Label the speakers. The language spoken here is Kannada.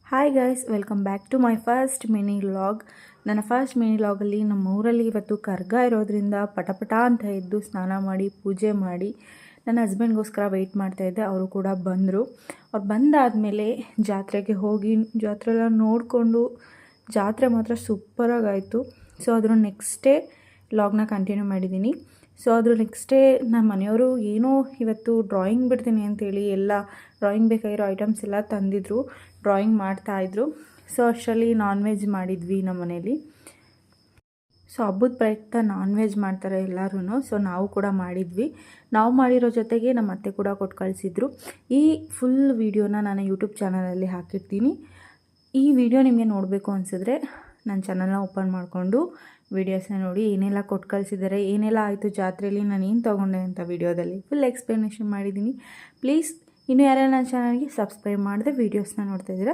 Speaker 1: Hi guys, welcome back to my first mini vlog. ನನ್ನ ಫಸ್ಟ್ ಮಿನಿ ವ್ಲಾಗಲ್ಲಿ ನಮ್ಮ ಊರಲ್ಲಿ ಇವತ್ತು ಕರ್ಗ ಇರೋದ್ರಿಂದ ಪಟಪಟ ಅಂತ ಎದ್ದು ಸ್ನಾನ ಮಾಡಿ ಪೂಜೆ ಮಾಡಿ ನನ್ನ ಹಸ್ಬೆಂಡ್ಗೋಸ್ಕರ ವೆಯ್ಟ್ ಮಾಡ್ತಾಯಿದ್ದೆ. ಅವರು ಕೂಡ ಬಂದರು. ಅವ್ರು ಬಂದಾದಮೇಲೆ ಜಾತ್ರೆಗೆ ಹೋಗಿ ಜಾತ್ರೆ ಎಲ್ಲ ನೋಡಿಕೊಂಡು ಜಾತ್ರೆ ಮಾತ್ರ ಸೂಪರಾಗಾಯಿತು. ಸೊ ಅದ್ರ ನೆಕ್ಸ್ಟ್ ಡೇ ವ್ಲಾಗ್ನ ಕಂಟಿನ್ಯೂ ಮಾಡಿದ್ದೀನಿ. ಸೊ ಅದ್ರ ನೆಕ್ಸ್ಟ್ ಡೇ ನಮ್ಮ ಮನೆಯವರು ಏನೋ ಇವತ್ತು ಡ್ರಾಯಿಂಗ್ ಬಿಡ್ತೀನಿ ಅಂತೇಳಿ ಎಲ್ಲ ಡ್ರಾಯಿಂಗ್ ಬೇಕಾಗಿರೋ ಐಟಮ್ಸ್ ಎಲ್ಲ ತಂದಿದ್ರು, ಡ್ರಾಯಿಂಗ್ ಮಾಡ್ತಾಯಿದ್ರು. ಸೊ ಅಷ್ಟರಲ್ಲಿ ನಾನ್ ವೆಜ್ ಮಾಡಿದ್ವಿ ನಮ್ಮ ಮನೇಲಿ. ಸೊ ಹಬ್ಬದ ಪ್ರಯುಕ್ತ ನಾನ್ ವೆಜ್ ಮಾಡ್ತಾರೆ ಎಲ್ಲರೂ. ಸೊ ನಾವು ಕೂಡ ಮಾಡಿದ್ವಿ. ನಾವು ಮಾಡಿರೋ ಜೊತೆಗೆ ನಮ್ಮ ಅತ್ತೆ ಕೂಡ ಕೊಟ್ಟು ಕಳಿಸಿದ್ರು. ಈ ಫುಲ್ ವೀಡಿಯೋನ ನಾನು ಯೂಟ್ಯೂಬ್ ಚಾನಲಲ್ಲಿ ಹಾಕಿರ್ತೀನಿ. ಈ ವಿಡಿಯೋ ನಿಮಗೆ ನೋಡಬೇಕು ಅನಿಸಿದ್ರೆ ನನ್ನ ಚಾನಲ್ನ ಓಪನ್ ಮಾಡಿಕೊಂಡು ವೀಡಿಯೋಸ್ನ ನೋಡಿ. ಏನೆಲ್ಲ ಕೊಟ್ಟು ಕಳಿಸಿದ್ದಾರೆ, ಏನೆಲ್ಲ ಆಯಿತು ಜಾತ್ರೆಯಲ್ಲಿ, ನಾನು ಏನು ತೊಗೊಂಡೆ ಅಂತ ವಿಡಿಯೋದಲ್ಲಿ ಫುಲ್ ಎಕ್ಸ್ಪ್ಲನೇಷನ್ ಮಾಡಿದ್ದೀನಿ. ಪ್ಲೀಸ್ ಇನ್ನೂ ಯಾರ್ಯಾರು ನನ್ನ ಚಾನಲ್ಗೆ ಸಬ್ಸ್ಕ್ರೈಬ್ ಮಾಡಿದೆ ವೀಡಿಯೋಸ್ನ ನೋಡ್ತಾಯಿದ್ದೀರಾ